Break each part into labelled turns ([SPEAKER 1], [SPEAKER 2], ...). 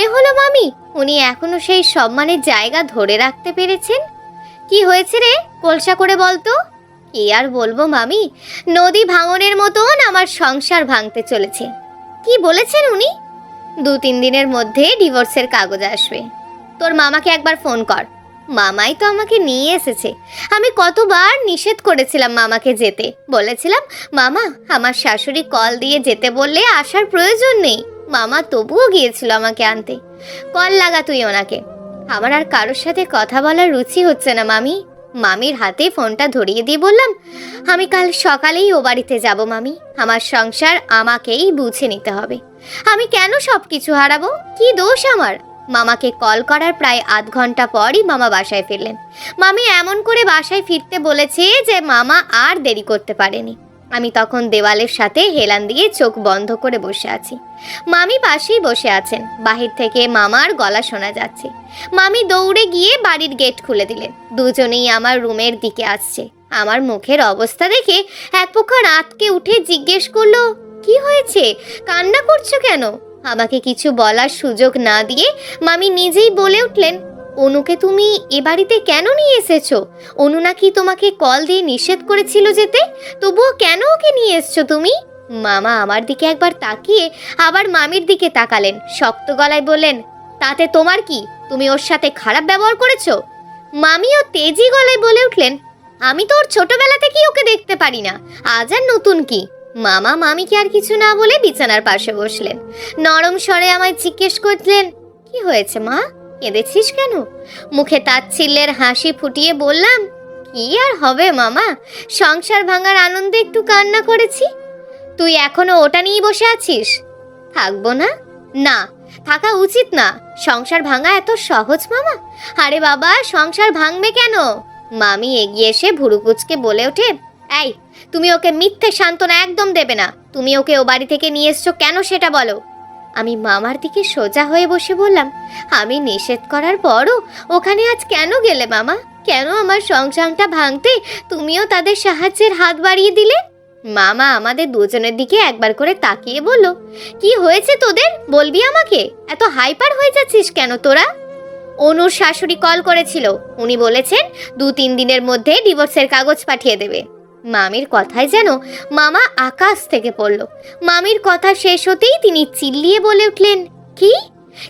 [SPEAKER 1] মনে হলো মামি উনি এখনো সেই সম্মানের জায়গা ধরে রাখতে পেরেছেন। কি হয়েছে রে, কোলসা করে বলতো। কি আর বলবো মামি, নদী ভাঙনের মতন আমার সংসার ভাঙতে চলেছে। কি বলেছেন উনি? 2-3 দিনের মধ্যে ডিভোর্সের কাগজ আসবে। তোর মামাকে একবার ফোন কর। মামাই তো আমাকে নিয়ে এসেছে। আমি কতবার নিষেধ করেছিলাম মামাকে যেতে, বলেছিলাম মামা আমার শাশুড়ি কল দিয়ে যেতে বললে আসার প্রয়োজন নেই। মামা তবুও গিয়েছিল আমাকে আনতে। কল লাগা তুই ওনাকে। আমার আর কারোর সাথে কথা বলার রুচি হচ্ছে না মামি। মামির হাতে ফোনটা ধরিয়ে দিয়ে বললাম, আমি কাল সকালেই ও বাড়িতে যাব মামি। আমার সংসার আমাকেই বুঝে নিতে হবে। আমি কেন সব কিছু হারাবো? কি দোষ আমার? মামাকে কল করার প্রায় আধ ঘন্টা পরই মামা বাসায় ফিরলেন। মামি এমন করে বাসায় ফিরতে বলেছে যে মামা আর দেরি করতে পারেনি। আমি তখন দেওয়ালের সাথে হেলান দিয়ে চোখ বন্ধ করে বসে আছি। মামি পাশেই বসে আছেন। বাহির থেকে মামার গলা শোনা যাচ্ছে। মামি দৌড়ে গিয়ে বাড়ির গেট খুলে দিলেন। দুজনেই আমার রুমের দিকে আসছে। আমার মুখের অবস্থা দেখে এক প্রকার আঁতকে উঠে জিজ্ঞেস করলো, কি হয়েছে, কান্না করছো কেন? আমাকে কিছু বলার সুযোগ না দিয়ে মামি নিজেই বলে উঠলেন, অনুকে তুমি এ বাড়িতে কেন নিয়ে এসেছো? অনু নাকি তোমাকে কল দিয়ে নিষেধ করেছিল যেতে, তবুও কেন ওকে নিয়ে এসছো তুমি? মামা আমার দিকে একবার তাকিয়ে আবার মামির দিকে তাকালেন। শক্ত গলায় বললেন, তাতে তোমার কি? তুমি ওর সাথে খারাপ ব্যবহার করেছো? মামিও তেজি গলায় বলে উঠলেন, আমি তো ওর ছোটবেলা থেকেই ওকে দেখতে পারি না, আজ আর নতুন কি? মামা মামিকে আর কিছু না বলে বিছানার পাশে বসলেন। নরম স্বরে আমায় জিজ্ঞেস করলেন, কি হয়েছে মা, কেঁদেছিস কেন? মুখে তাচ্ছিল্যের হাসি ফুটিয়ে বললাম, কি আর হবে মামা, সংসার ভাঙার আনন্দে একটু কান্না করেছি। তুই এখনো ওটা নিয়েই বসে আছিস? থাকবো না? না, থাকা উচিত না। সংসার ভাঙা এত সহজ মামা? আরে বাবা, সংসার ভাঙবে কেন? মামি এগিয়ে এসে ভুরু কুঁচকে বলে ওঠে, এই তুমি ওকে মিথ্যে সান্ত্বনা একদম দেবে না। তুমি ওকে ও বাড়ি থেকে নিয়ে এসছো কেন সেটা বলো। আমি মামার দিকে সোজা হয়ে বসে বললাম, আমি নিষেধ করার পরও ওখানে আজ কেন গেলে মামা? কেন আমার সংসারটা ভাঙতে তুমিও তাদের সাহায্যের হাত বাড়িয়ে দিলে? মামা আমাদের দুজনের দিকে একবার করে তাকিয়ে বলল, কি হয়েছে তোদের, বলবি আমাকে? এত হাইপার হয়ে যাচ্ছিস কেন তোরা? অনুর শাশুড়ি কল করেছিল। উনি বলেছেন 2-3 দিনের মধ্যে ডিভোর্সের কাগজ পাঠিয়ে দেবে। মামির কথায় যেন মামা আকাশ থেকে পড়ল। মামির কথা শেষ হতেই তিনি চিল্লিয়ে বলে উঠলেন, কি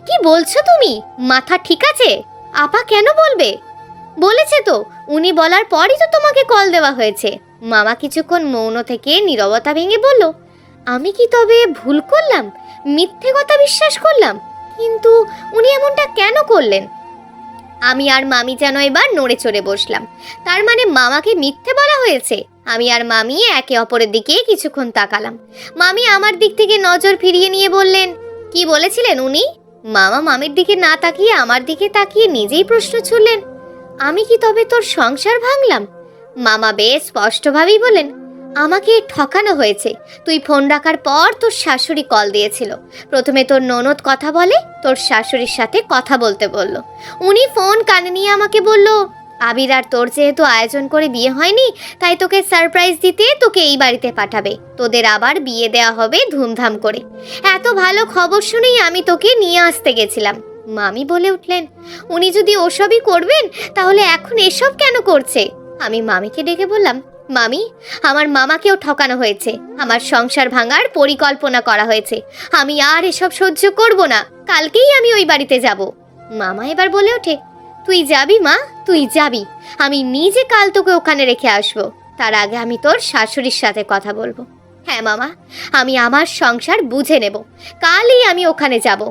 [SPEAKER 1] কি বলছো তুমি? মাথা ঠিক আছে? আপা কেন বলবে? বলেছে তো, উনি বলার পরই তো তোমাকে কল দেওয়া হয়েছে। মামা কিছুক্ষণ মৌন থেকে নীরবতা ভেঙে বলল, আমি কি তবে ভুল করলাম? মিথ্যে কথা বিশ্বাস করলাম? কিন্তু উনি এমনটা কেন করলেন? আমি আর মামি যেন এবার নড়ে চড়ে বসলাম। তার মানে মামাকে মিথ্যে বলা হয়েছে? আমি আর মামি একে অপরের দিকে কিছুক্ষণ তাকালাম। মামি আমার দিক থেকে নজর ফিরিয়ে নিয়ে বললেন, কি বলেছিলেন উনি? মামা মামির দিকে না তাকিয়ে আমার দিকে তাকিয়ে নিজেই প্রশ্ন ছুড়লেন, আমি কি তবে তোর সংসার ভাঙলাম? মামা বেশ স্পষ্টভাবেই বলেন, আমাকে ঠকানো হয়েছে। তুই ফোন রাখার পর তোর শাশুড়ি কল দিয়েছিল। প্রথমে তোর ননদ কথা বলে, তোর শাশুড়ির সাথে কথা বলতে বলল। উনি ফোন কানে নিয়ে আমাকে বলল, আবির আর তোর যেহেতু আয়োজন করে বিয়ে হয়নি, তাই তোকে সারপ্রাইজ দিতে তোকে এই বাড়িতে পাঠাবে। তোদের আবার বিয়ে দেওয়া হবে ধুমধাম করে। এত ভালো খবর শুনেই আমি তোকে নিয়ে আসতে গেছিলাম। মামি বলে উঠলেন, উনি যদি ওসবই করবেন তাহলে এখন এসব কেন করছে? আমি মামিকে ডেকে বললাম, মামি, আমার মামাকেও ঠকানো হয়েছে। আমার সংসার ভাঙার পরিকল্পনা করা হয়েছে। আমি আর এসব সহ্য করব না। কালকেই আমি ওই বাড়িতে যাব। মামা এবার বলে ওঠে, তুই যাবি মা, তুই যাবি। আমি নিজে কাল তোকে ওখানে রেখে আসবো। তার আগে আমি তোর শাশুড়ির সাথে কথা বলবো। হ্যাঁ মামা, আমি আমার সংসার বুঝে নেব। কালই আমি ওখানে যাব।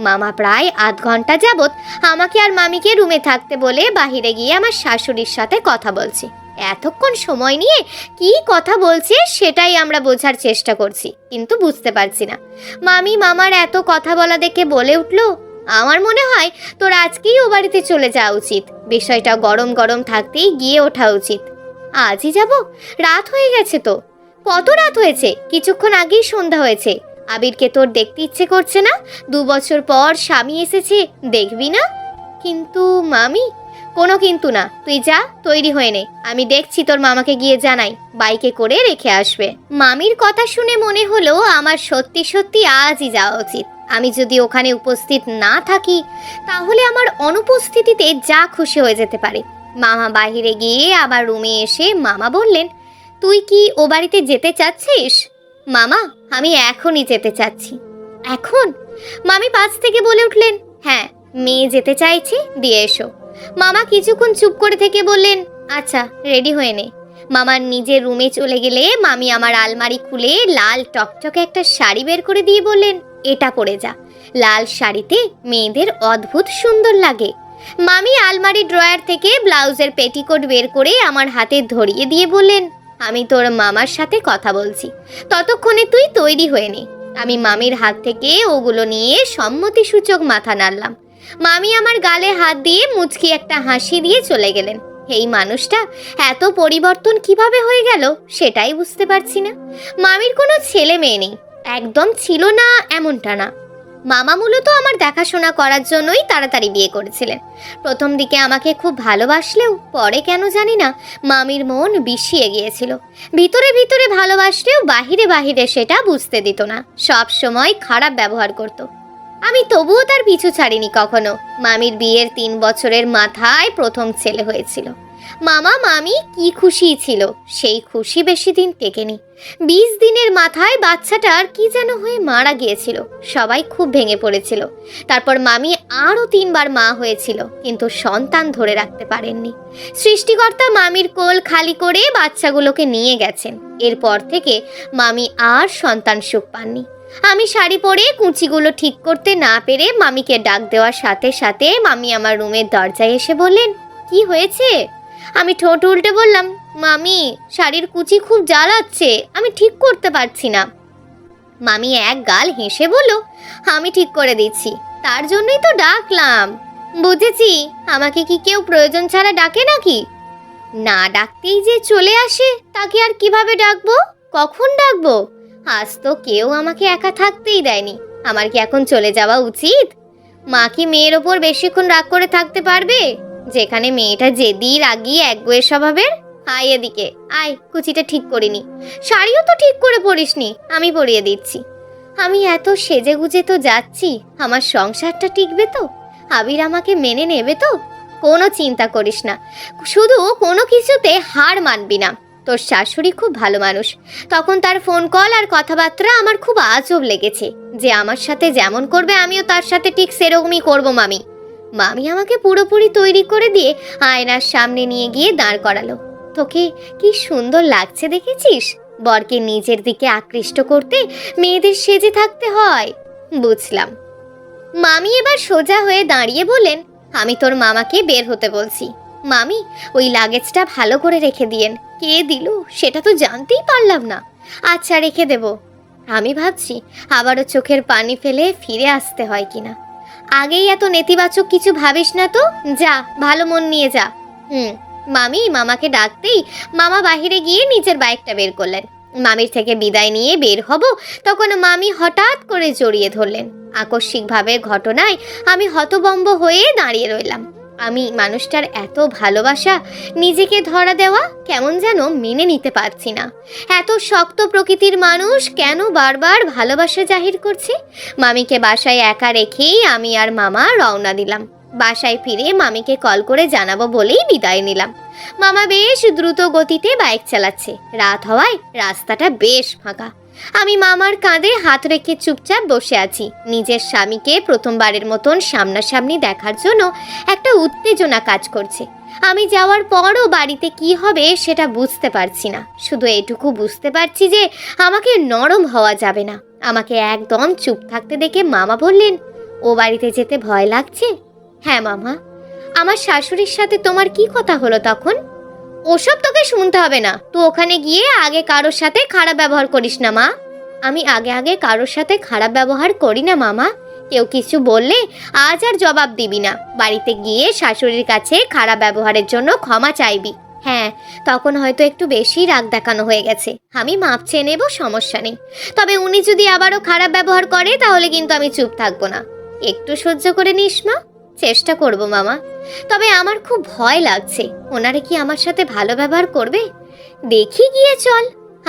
[SPEAKER 1] মামা প্রায় আধ ঘন্টা যাবত আমাকে আর মামিকে রুমে থাকতে বলে বাহিরে গিয়ে আমার শাশুড়ির সাথে কথা বলছি। এতক্ষণ সময় নিয়ে কি কথা বলছে সেটাই আমরা বোঝার চেষ্টা করছি, কিন্তু বুঝতে পারছি না। মামি মামার এত কথা বলা দেখে বলে উঠল, আমার মনে হয় তোর আজকেই ও বাড়িতে চলে যাওয়া উচিত। বিষয়টা গরম গরম থাকতেই গিয়ে ওঠা উচিত। আজই যাব? রাত হয়ে গেছে তো। কত রাত হয়েছে? কিছুক্ষণ আগেই সন্ধ্যা হয়েছে। আবিরকে তোর দেখতে ইচ্ছে করছে না? 2 বছর পর স্বামী এসেছে, দেখবি না? কিন্তু মামি। কোনো কিন্তু না, তুই যা, তৈরি হয়ে নে। আমি দেখছি তোর মামাকে গিয়ে জানাই, বাইকে করে রেখে আসবে। মামির কথা শুনে মনে হলো আমার সত্যি সত্যি আজই যাওয়া উচিত। আমি যদি ওখানে উপস্থিত না থাকি তাহলে আমার অনুপস্থিতিতে যা খুশি হয়ে যেতে পারে। মামা বাইরে গিয়ে আবার রুমে এসে মামা বললেন, তুই কি ও বাড়িতে যেতে চাচ্ছিস? মামা, আমি এখনই যেতে চাচ্ছি। এখন? মামি পাশ থেকে বলে উঠলেন, হ্যাঁ, মেয়ে যেতে চাইছে, দিয়ে এসো। মামা কিছুক্ষণ চুপ করে থেকে বললেন, আচ্ছা, রেডি হয়ে নে। মামার নিজের রুমে চলে গেলে মামি আমার আলমারি খুলে লাল টকটকে একটা শাড়ি বের করে দিয়ে বললেন, এটা পরে যা। লাল শাড়িতে মেয়েদের অদ্ভুত সুন্দর লাগে। মামি আলমারি ড্রয়ার থেকে ব্লাউজের পেটিকোট বের করে আমার হাতে ধরিয়ে দিয়ে বললেন, আমি তোর মামার সাথে কথা বলছি, ততক্ষণে তুই তৈরি হয়ে নে। আমি মামির হাত থেকে ওগুলো নিয়ে সম্মতিসূচক মাথা নাড়লাম। মামি আমার গালে হাত দিয়ে মুচকি একটা হাসি দিয়ে চলে গেলেন। এই মানুষটা এত পরিবর্তন কিভাবে হয়ে গেল সেটাই বুঝতে পারছি না। মামির কোনো ছেলে মেয়ে নেই, একদম ছিল না এমনটা না। মামা মূলত আমার দেখাশোনা করার জন্যই তাড়াতাড়ি বিয়ে করেছিলেন। প্রথম দিকে আমাকে খুব ভালোবাসলেও পরে কেন জানি না মামির মন বিষিয়ে গিয়েছিল। ভিতরে ভিতরে ভালোবাসলেও বাহিরে বাহিরে সেটা বুঝতে দিত না, সব সময় খারাপ ব্যবহার করত। আমি তবুও তার পিছু ছাড়িনি কখনো। মামির বিয়ের 3 বছরের মাথায় প্রথম ছেলে হয়েছিল। মামা মামি কি খুশি ছিল, সেই খুশি বেশি দিন টেকেনি। 20 দিনের মাথায় বাচ্চাটার কি যেন হয়ে মারা গিয়েছিল। সবাই খুব ভেঙে পড়েছিল। তারপর মামি আরও 3 বার মা হয়েছিল, কিন্তু সন্তান ধরে রাখতে পারেননি। সৃষ্টিকর্তা মামির কোল খালি করে বাচ্চাগুলোকে নিয়ে গেছেন। এরপর থেকে মামি আর সন্তান সুখ পাননি। আমি শাড়ি পরে কুঁচিগুলো ঠিক করতে না পেরে মামিকে ডাক দেওয়ার সাথে সাথে মামি আমার রুমের দরজায় এসে বললেন, কি হয়েছে? আমি ঠোঁট উল্টে বললাম, মামি, শাড়ির কুচি খুব জ্বালাচ্ছে, আমি ঠিক করতে পারছি না। মামি এক গাল হেসে বলল, আমি ঠিক করে দিচ্ছি, তার জন্যই তো ডাকলাম। বুঝেছি, আমাকে কি কেউ প্রয়োজন ছাড়া ডাকে নাকি? না ডাকতেই যে চলে আসে, তাকে আর কিভাবে ডাকবো, কখন ডাকবো? আজ তো কেউ আমাকে একা থাকতেই দেয়নি। আমার কি এখন চলে যাওয়া উচিত? মা কি মেয়ের ওপর বেশিক্ষণ রাগ করে থাকতে পারবে? যেখানে মেয়েটা জেদি, রাগী, একগুঁয়ে স্বভাবের। আয় এদিকে, আয়, কুচিটা ঠিক করিনি। শাড়িও তো ঠিক করে পরিসনি, আমি পরিয়ে দিচ্ছি। আমি এত সেজে গুজে তো যাচ্ছি, আমার সংসারটা টিকবে তো? আবির আমাকে মেনে নেবে তো? কোনো চিন্তা করিস না, শুধু কোনো কিছুতে হার মানবি না। তোর শাশুড়ি খুব ভালো মানুষ। তখন তার ফোন কল আর কথাবার্তা আমার খুব আজব লেগেছে, যে আমার সাথে যেমন করবে আমিও তার সাথে ঠিক সেরকমই করবো। মামি মামি আমাকে পুরোপুরি তৈরি করে দিয়ে আয়নার সামনে নিয়ে গিয়ে দাঁড় করালো। তোকে কি সুন্দর লাগছে দেখেছিস? বরকে নিজের দিকে আকৃষ্ট করতে মেয়েদের সেজে থাকতে হয়। বুঝলাম। মামি এবার সোজা হয়ে দাঁড়িয়ে বলেন, আমি তোর মামাকে বের হতে বলছি। মামি, ওই লাগেজটা ভালো করে রেখে দিয়েন। কে দিল সেটা তো জানতেই পারলাম না। আচ্ছা, রেখে দেব। আমি ভাবছি আবারও চোখের পানি ফেলে ফিরে আসতে হয় কিনা। আগেই এত নেতিবাচক কিছু ভাবিস না তো, যা, ভালো মন নিয়ে যা। মামি মামাকে ডাকতেই মামা বাহিরে গিয়ে নিজের বাইকটা বের করলেন। মামির থেকে বিদায় নিয়ে বের হব, তখন মামি হঠাৎ করে জড়িয়ে ধরলেন। আকস্মিকভাবে ঘটনায় আমি হতভম্ব হয়ে দাঁড়িয়ে রইলাম। আমি মানুষটার এত ভালোবাসা, নিজেকে ধরা দেওয়া কেমন যেন মেনে নিতে পারছি না। এত শক্ত প্রকৃতির মানুষ কেন বারবার ভালোবাসা জাহির করছে? মামিকে বাসায় একা রেখেই আমি আর মামা রওনা দিলাম। বাসায় ফিরে মামিকে কল করে জানাবো বলেই বিদায় নিলাম। মামা বেশ দ্রুত গতিতে বাইক চালাচ্ছে। রাত হওয়ায় রাস্তাটা বেশ ফাঁকা। আমি মামার কাঁধে হাত রেখে চুপচাপ বসে আছি। নিজের স্বামীকে প্রথমবারের মতন সামনাসামনি দেখার জন্য একটা উত্তেজনা কাজ করছে। আমি যাওয়ার পরও বাড়িতে কি হবে সেটা বুঝতে পারছি না। শুধু এটুকু বুঝতে পারছি যে আমাকে নরম হওয়া যাবে না। আমাকে একদম চুপ থাকতে দেখে মামা বললেন, ও বাড়িতে যেতে ভয় লাগছে? হ্যাঁ মামা। আমার শাশুড়ির সাথে তোমার কি কথা হলো তখন? ওসব তোকে শুনতে হবে না, তুই ওখানে গিয়ে আগে কারোর সাথে খারাপ ব্যবহার করিস না মা। আমি আগে কারোর সাথে খারাপ ব্যবহার করি না মামা। কেউ কিছু বললে আজ আর জবাব দিবি না। বাড়িতে গিয়ে শাশুড়ির কাছে খারাপ ব্যবহারের জন্য ক্ষমা চাইবি। হ্যাঁ, তখন হয়তো একটু বেশি রাগ দেখানো হয়ে গেছে, আমি মাপ চেয়ে নেব, সমস্যা নেই। তবে উনি যদি আবারও খারাপ ব্যবহার করে তাহলে কিন্তু আমি চুপ থাকবো না। একটু সহ্য করে নিস মা। চেষ্টা করব মামা। তবে আমার খুব ভয় লাগছে, ওনারা কি আমার সাথে ভালো ব্যবহার করবে? দেখি গিয়ে চল।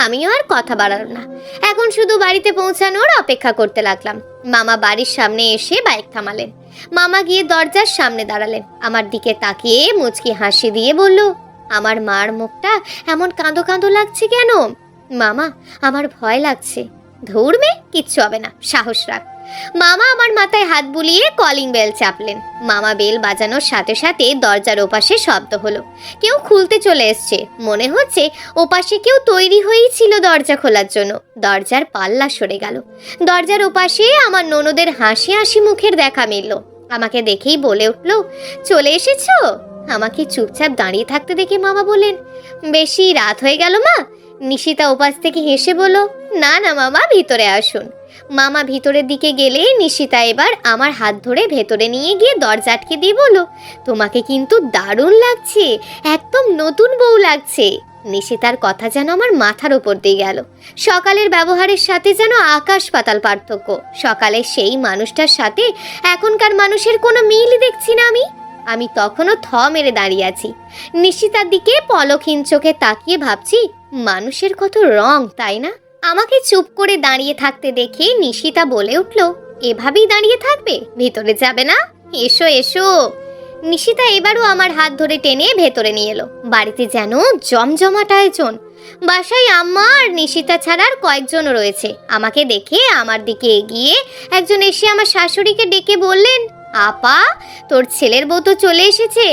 [SPEAKER 1] আমিও আর কথা বাড়ালাম না। এখন শুধু বাড়িতে পৌঁছানোর অপেক্ষা করতে লাগলাম। মামা বাড়ির সামনে এসে বাইক থামালেন। মামা গিয়ে দরজার সামনে দাঁড়ালেন। আমার দিকে তাকিয়ে মুচকি হাসি দিয়ে বলল, আমার মার মুখটা এমন কাঁদো কাঁদো লাগছে কেন? মামা, আমার ভয় লাগছে। ধরবে, কিচ্ছু হবে না, সাহস রাখ। মামা আমার মাথায় হাত বুলিয়ে কলিং বেল চাপলেন। মামা বেল বাজানোর সাথে সাথে দরজার ওপাশে শব্দ হলো। কেউ খুলতে চলে এসছে। মনে হচ্ছে ওপাশে কেউ তৈরি হয়েই ছিল দরজা খোলার জন্য। দরজার পাল্লা সরে গেল। দরজার ওপাশে আমার ননদের হাসি হাসি মুখের দেখা মিলল। আমাকে দেখেই বলে উঠল, চলে এসেছো? আমাকে চুপচাপ দাঁড়িয়ে থাকতে দেখে মামা বললেন, বেশি রাত হয়ে গেল মা? নিশিতা ওপাশ থেকে হেসে বলল, না না মামা, ভিতরে আসুন। মামা ভিতরের দিকে গেলে নিশিতা এবার আমার হাত ধরে ভেতরে নিয়ে গিয়ে দরজা আটকে দিয়ে বলল, তোমাকে কিন্তু দারুণ লাগছে, একদম নতুন বউ লাগছে। নিশিতার কথা যেন আমার মাথার উপর দিয়ে গেল। সকালের ব্যবহারের সাথে যেন আকাশ পাতাল পার্থক্য। সকালে সেই মানুষটার সাথে এখনকার মানুষের কোনো মিলই দেখছি না আমি তখনও থ মেরে দাঁড়িয়ে আছি। নিশিতার দিকে পলকহীন চোখে তাকিয়ে ভাবছি, মানুষের কত রং, তাই না? আমাকে চুপ করে দাঁড়িয়ে থাকতে দেখে নিশিতা বলে উঠল, এভাবেই দাঁড়িয়ে থাকবে, ভেতরে যাবে না? এসো এসো। নিশিতা এবারও আমার হাত ধরে টেনে ভেতরে নিয়ে এলো। বাড়িতে যেন জমজমাট আয়োজন। বাসায় আম্মা আর নিশিতা ছাড়ার কয়েকজন রয়েছে। আমাকে দেখে আমার দিকে এগিয়ে একজন এসে আমার শাশুড়িকে ডেকে বললেন, আপা, তোর ছেলের বউ তো চলে এসেছে,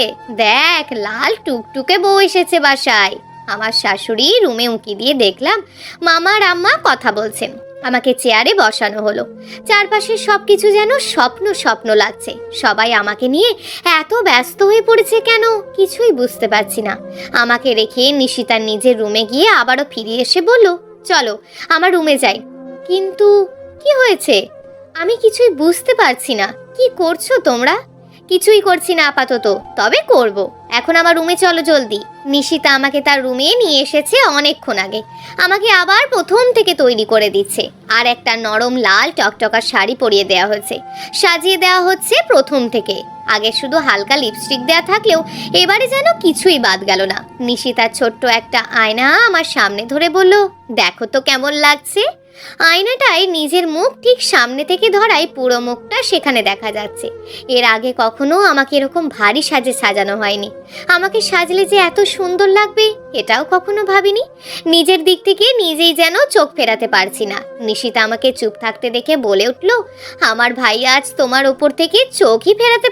[SPEAKER 1] দেখ লাল টুকটুকে বউ এসেছে বাসায়। আমার শাশুড়ি রুমে উঁকি দিয়ে দেখলাম মামা আর আম্মা কথা বলছেন। আমাকে চেয়ারে বসানো হলো। চারপাশে সবকিছু যেন স্বপ্ন স্বপ্ন লাগছে। সবাই আমাকে নিয়ে এত ব্যস্ত হয়ে পড়েছে কেন, কিছুই বুঝতে পারছি না। আমাকে রেখে নিশিতা নিজের রুমে গিয়ে আবারও ফিরে এসে বলল, চলো আমার রুমে যাই। কিন্তু কি হয়েছে? আমি কিছুই বুঝতে পারছি না। কি করছো তোমরা? কিছুই করছি না আপাতত, তবে করব। এখন আমার রুমে চলো জলদি। নিশিতা আমাকে তার রুমে নিয়ে এসেছে অনেকক্ষণ আগে। আমাকে আবার প্রথম থেকে তৈরি করে দিচ্ছে। আর একটা নরম লাল টকটকা শাড়ি পরিয়ে দেওয়া হয়েছে, সাজিয়ে দেওয়া হচ্ছে প্রথম থেকে। আগে শুধু হালকা লিপস্টিক দেওয়া থাকলেও এবারে যেন কিছুই বাদ গেল না। নিশিতার ছোট্ট একটা আয়না আমার সামনে ধরে বলল, দেখো তো কেমন লাগছে। আয়নাটায় নিজের মুখ ঠিক সামনে থেকে ধরায় পুরো মুখটা সেখানে দেখা যাচ্ছে। এর আগে কখনো আমাকে এরকম ভারী সাজে সাজানো হয়নি। আমাকে সাজলে যে এত সুন্দর লাগবে এটাও কখনো ভাবিনি। নিজের দিক থেকে নিজেই যেন চোখ ফেরাতে পারছি না। নিশিতা আমাকে চুপ থাকতে দেখে বলে উঠল, আমার ভাই আজ তোমার ওপর থেকে চোখই ফেরাতে